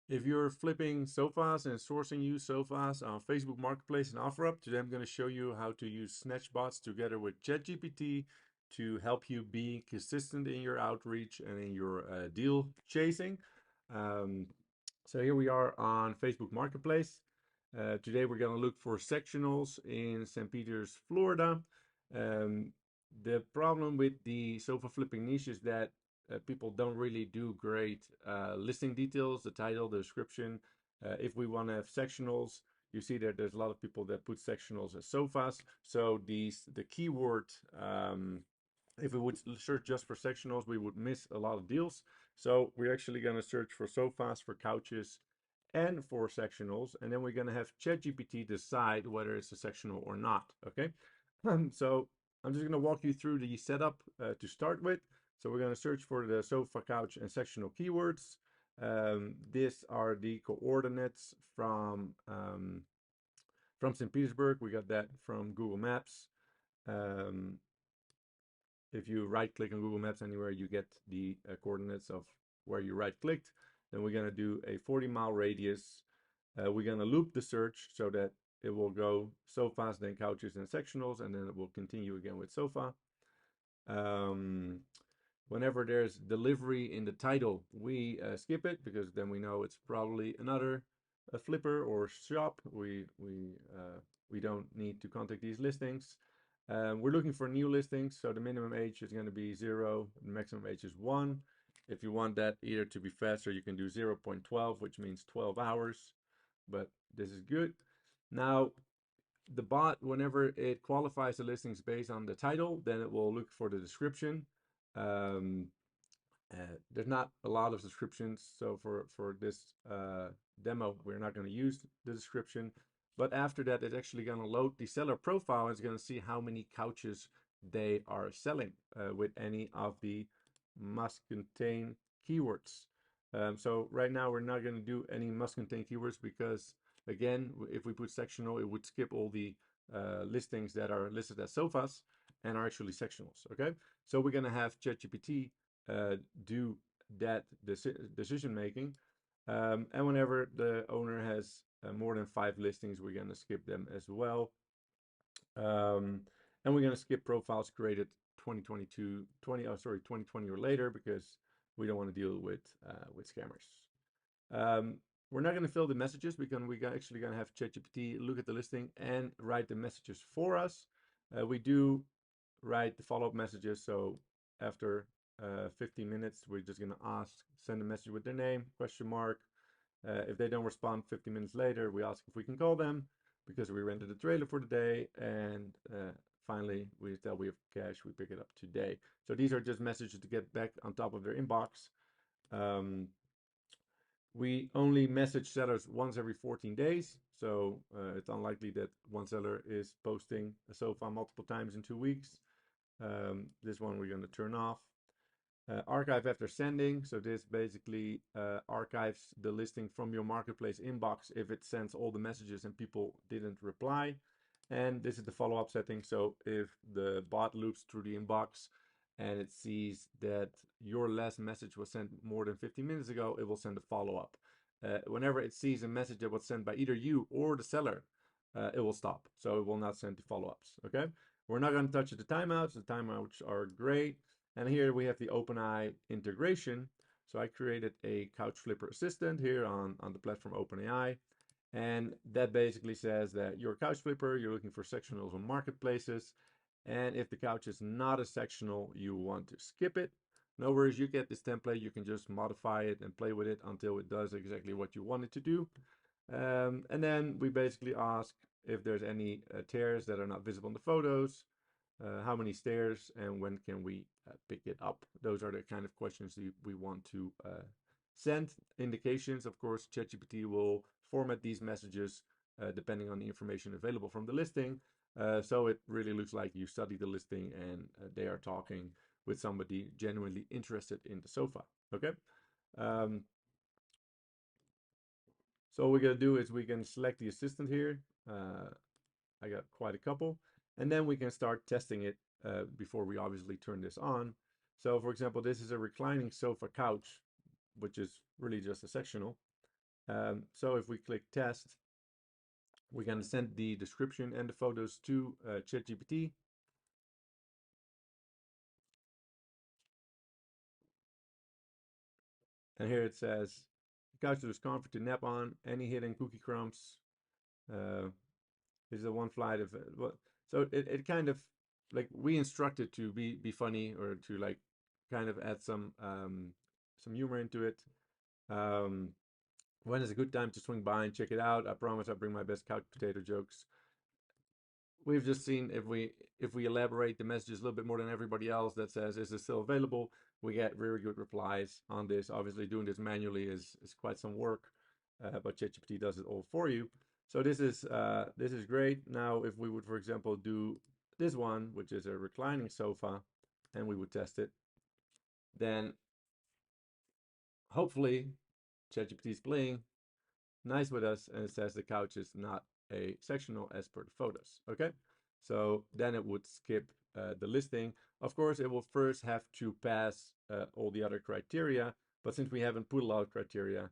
If you're flipping sofas and sourcing used sofas on Facebook Marketplace and OfferUp, today I'm going to show you how to use SnatchBots together with ChatGPT to help you be consistent in your outreach and in your deal chasing. Um, so here we are on Facebook Marketplace. Today we're going to look for sectionals in St. Peters, Florida. Um, the problem with the sofa flipping niche is that people don't really do great listing details, the title, the description. If we want to have sectionals, you see that there's a lot of people that put sectionals as sofas. So the keyword, if we would search just for sectionals, we would miss a lot of deals. So we're actually going to search for sofas, for couches, and for sectionals, and then we're going to have ChatGPT decide whether it's a sectional or not. Okay, so I'm just going to walk you through the setup to start with. So we're going to search for the sofa, couch, and sectional keywords. These are the coordinates from St. Petersburg. We got that from Google Maps. Um, if you right click on Google Maps anywhere, you get the coordinates of where you right clicked. Then we're going to do a 40-mile radius. We're going to loop the search so that it will go sofas, then couches and sectionals, and then it will continue again with sofa. Whenever there's delivery in the title, we skip it because then we know it's probably another flipper or shop. We don't need to contact these listings. We're looking for new listings, so the minimum age is going to be 0, the maximum age is 1. If you want that either to be faster, you can do 0.12, which means 12 hours, but this is good. Now, the bot, whenever it qualifies the listings based on the title, then it will look for the description. Um, there's not a lot of descriptions, so for this demo, we're not going to use the description. But after that, it's actually going to load the seller profile. And it's going to see how many couches they are selling with any of the must contain keywords. So right now, we're not going to do any must contain keywords because, again, if we put sectional, it would skip all the listings that are listed as sofas and are actually sectionals. Okay, so we're going to have ChatGPT do that decision making. And whenever the owner has more than 5 listings, we're going to skip them as well. And we're going to skip profiles created 2020 or later because we don't want to deal with scammers. We're not going to fill the messages because we're actually going to have ChatGPT look at the listing and write the messages for us. We do write the follow-up messages, so after 15 minutes, we're just going to send a message with their name, question mark. If they don't respond 15 minutes later, we ask if we can call them because we rented a trailer for the day. And finally, we tell we have cash, we pick it up today. So these are just messages to get back on top of their inbox. We only message sellers once every 14 days. So it's unlikely that one seller is posting a sofa multiple times in 2 weeks. This one we're going to turn off. Archive after sending. So this basically archives the listing from your marketplace inbox if it sends all the messages and people didn't reply. And this is the follow-up setting. So if the bot loops through the inbox and it sees that your last message was sent more than 15 minutes ago, it will send a follow-up. Whenever it sees a message that was sent by either you or the seller, it will stop. So it will not send the follow-ups. Okay. We're not going to touch the timeouts. The timeouts are great. And here we have the OpenAI integration. So I created a couch flipper assistant here on the platform OpenAI. And that basically says that you're a couch flipper, you're looking for sectionals on marketplaces. And if the couch is not a sectional, you want to skip it. No worries, you get this template. You can just modify it and play with it until it does exactly what you want it to do. And then we basically ask if there's any tears that are not visible in the photos, how many stairs, and when can we pick it up. Those are the kind of questions we want to send. Indications, of course, ChatGPT will format these messages depending on the information available from the listing. So it really looks like you study the listing and they are talking with somebody genuinely interested in the sofa. Okay. So what we're going to do is we can select the assistant here. I got quite a couple. And then we can start testing it before we obviously turn this on. So for example, this is a reclining sofa couch, which is really just a sectional. So if we click test, we're going to send the description and the photos to ChatGPT. And here it says, couch that is comfort to nap on, any hidden cookie crumbs. Uh, this is a one flight of what? So it kind of like we instructed to be funny or to like kind of add some humor into it. Um, when is a good time to swing by and check it out? I promise I'll bring my best couch potato jokes. We've just seen if we elaborate the messages a little bit more than everybody else that says is this still available, we get very good replies on this. Obviously doing this manually is quite some work, but ChatGPT does it all for you. So this is great. Now if we would, for example, do this one, which is a reclining sofa, and we would test it, then hopefully ChatGPT is playing nice with us, and it says the couch is not a sectional as per the photos. Okay, so then it would skip the listing. Of course, it will first have to pass all the other criteria, but since we haven't put a lot of criteria,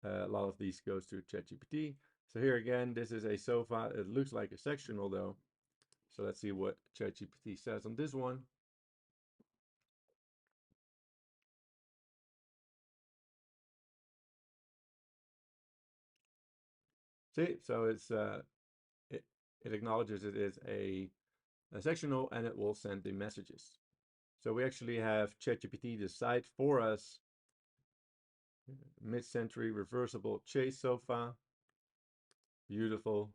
a lot of these goes to ChatGPT. So here again, this is a sofa. It looks like a sectional though. So let's see what ChatGPT says on this one. See, so it, it acknowledges it is a sectional, and it will send the messages. So we actually have ChatGPT decide for us mid-century reversible chase sofa. Beautiful.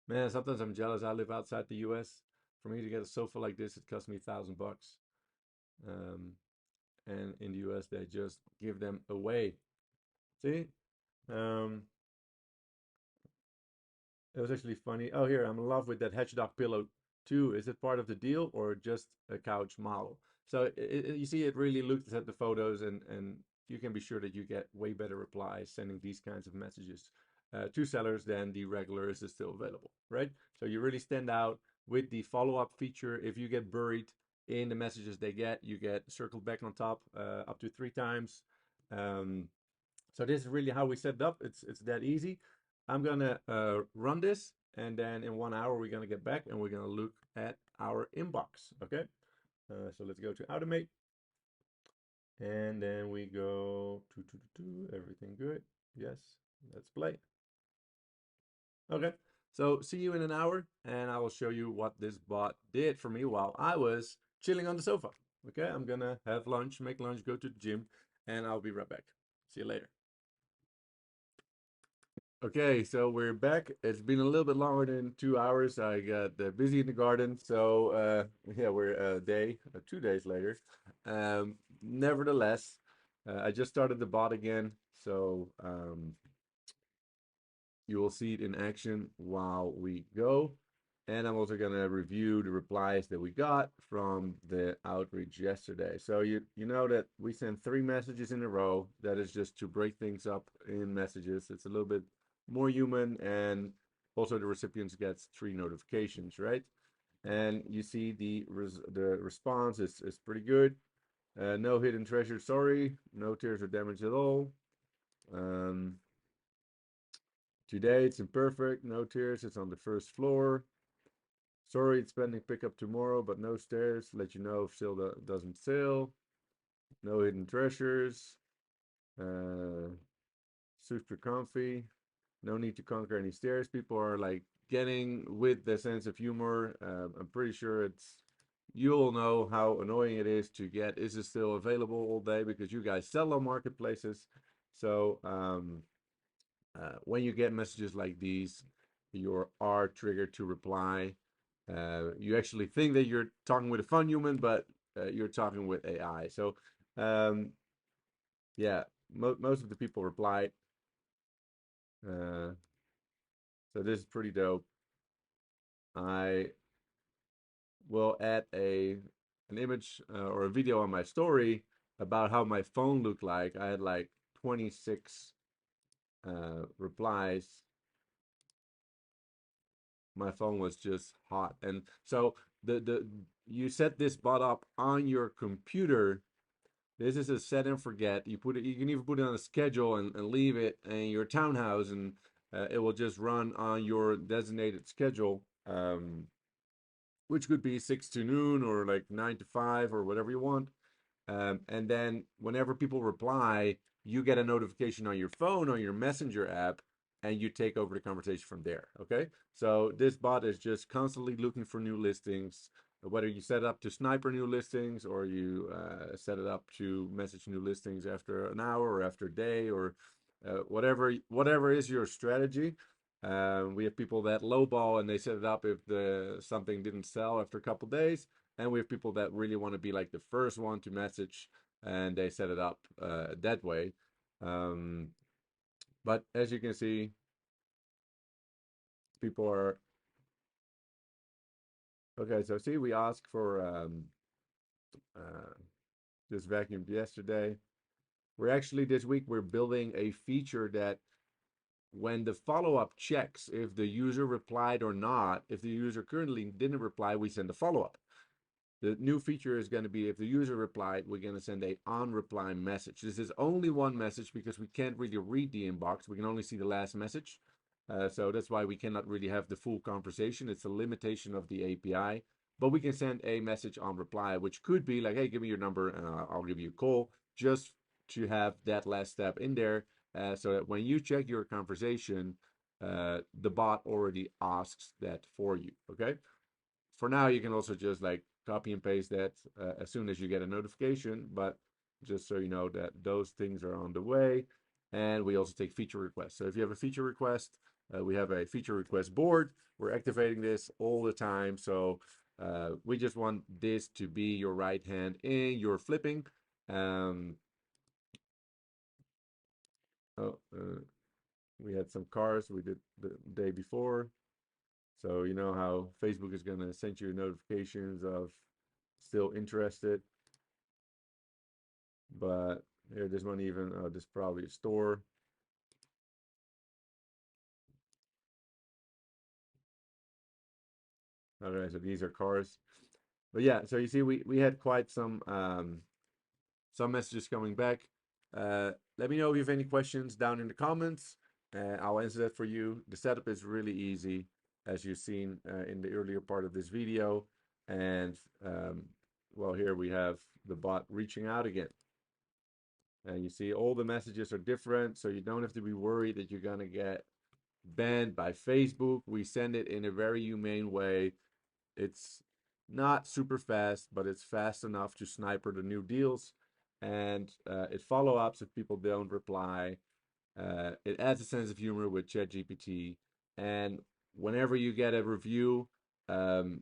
Man, sometimes I'm jealous. I live outside the US. For me to get a sofa like this, it cost me $1,000. Um, and in the US, they just give them away. See? Um, It was actually funny. Oh, here, I'm in love with that hedgehog pillow too. Is it part of the deal or just a couch model? So you see, it really looks at the photos, and you can be sure that you get way better replies sending these kinds of messages to sellers than the regular is still available, right? So you really stand out with the follow-up feature. If you get buried in the messages they get, you get circled back on top up to 3 times. Um, so this is really how we set it up. It's that easy. I'm gonna run this, and then in 1 hour we're gonna get back and we're gonna look at our inbox. Okay. So let's go to automate, and then we go to everything good. Yes. Let's play. Okay. So see you in an hour, and I will show you what this bot did for me while I was chilling on the sofa. Okay. I'm gonna have lunch, make lunch, go to the gym, and I'll be right back. See you later. Okay, so we're back. It's been a little bit longer than 2 hours. I got busy in the garden, so yeah, we're a day, 2 days later. Nevertheless, I just started the bot again, so you will see it in action while we go. And I'm also gonna review the replies that we got from the outreach yesterday. So you know that we sent 3 messages in a row. That is just to break things up in messages. It's a little bit more human, and also the recipients gets 3 notifications, right? And you see the response is pretty good. No hidden treasure, sorry. No tears or damage at all. Um, Today it's imperfect. No tears. It's on the first floor. Sorry, it's pending pickup tomorrow, but no stairs. Let you know if still doesn't sell. No hidden treasures. Uh, Super comfy. No need to conquer any stairs. People are like getting with the sense of humor. I'm pretty sure you'll know how annoying it is to get. Is it still available all day? Because you guys sell on marketplaces. So when you get messages like these, you are triggered to reply. You actually think that you're talking with a fun human, but you're talking with AI. So, um, yeah, most of the people reply. Uh, so this is pretty dope. I will add an image or a video on my story about how my phone looked like. I had like 26 replies. My phone was just hot, and so the you set this bot up on your computer This is a set and forget. You put it. You can even put it on a schedule and leave it in your townhouse, and it will just run on your designated schedule, which could be 6 to noon or like 9 to 5 or whatever you want. And then whenever people reply, you get a notification on your phone, on your messenger app, and you take over the conversation from there. Okay. So this bot is just constantly looking for new listings, whether you set it up to sniper new listings or you set it up to message new listings after an hour or after a day or whatever is your strategy. We have people that lowball and they set it up if the something didn't sell after a couple days, and we have people that really want to be like the first one to message, and they set it up that way. Um, but as you can see, people are okay. So see, we asked for this vacuumed yesterday. We're actually this week we're building a feature that when the follow-up checks if the user replied or not, if the user currently didn't reply, we send a follow-up. The new feature is going to be if the user replied, we're going to send a on reply message. This is only one message because we can't really read the inbox. We can only see the last message. So that's why we cannot really have the full conversation. It's a limitation of the API. But we can send a message on reply, which could be like, hey, give me your number and I'll give you a call, just to have that last step in there, so that when you check your conversation, the bot already asks that for you. Okay. For now, you can also just like copy and paste that as soon as you get a notification, but just so you know that those things are on the way. And we also take feature requests. So if you have a feature request, we have a feature request board. We're activating this all the time. So we just want this to be your right hand in your flipping. Um, oh, we had some cars we did the day before. So you know how Facebook is going to send you notifications of still interested. But here, this one even, this probably a store. Okay, so these are cars. But yeah, so you see, we had quite some messages coming back. Let me know if you have any questions down in the comments. I'll answer that for you. The setup is really easy, as you've seen in the earlier part of this video. And well, here we have the bot reaching out again. And you see all the messages are different, so you don't have to be worried that you're gonna get banned by Facebook. We send it in a very humane way. It's not super fast, but it's fast enough to sniper the new deals. And it follow ups if people don't reply. It adds a sense of humor with ChatGPT. And whenever you get a review, um,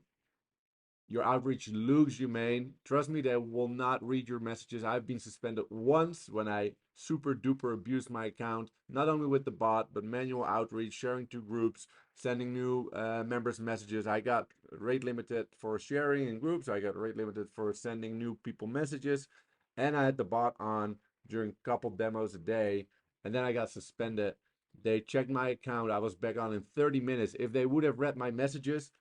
your outreach looks humane. Trust me, they will not read your messages. I've been suspended once when I super duper abused my account, not only with the bot, but manual outreach, sharing to groups, sending new members messages. I got rate limited for sharing in groups. I got rate limited for sending new people messages. And I had the bot on during a couple demos a day. And then I got suspended. They checked my account. I was back on in 30 minutes. If they would have read my messages,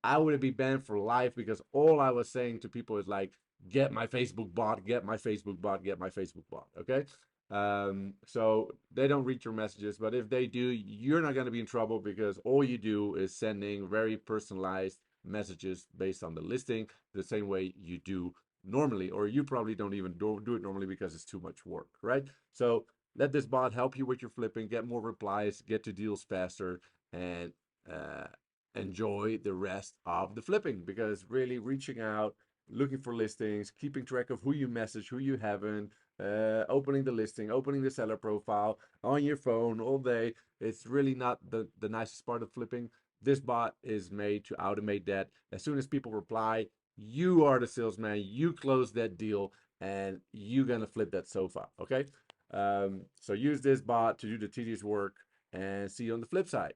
I would be banned for life because all I was saying to people is like, get my Facebook bot, get my Facebook bot, get my Facebook bot. Okay. So they don't read your messages, but if they do, you're not going to be in trouble because all you do is sending very personalized messages based on the listing the same way you do normally, or you probably don't even do it normally because it's too much work, right? So let this bot help you with your flipping, get more replies, get to deals faster, and uh, enjoy the rest of the flipping, because really reaching out, looking for listings, keeping track of who you message, who you haven't, opening the listing, opening the seller profile on your phone all day, it's really not the nicest part of flipping. This bot is made to automate that. As soon as people reply, you are the salesman, you close that deal, and you're gonna flip that sofa. Okay. So use this bot to do the tedious work, and see you on the flip side.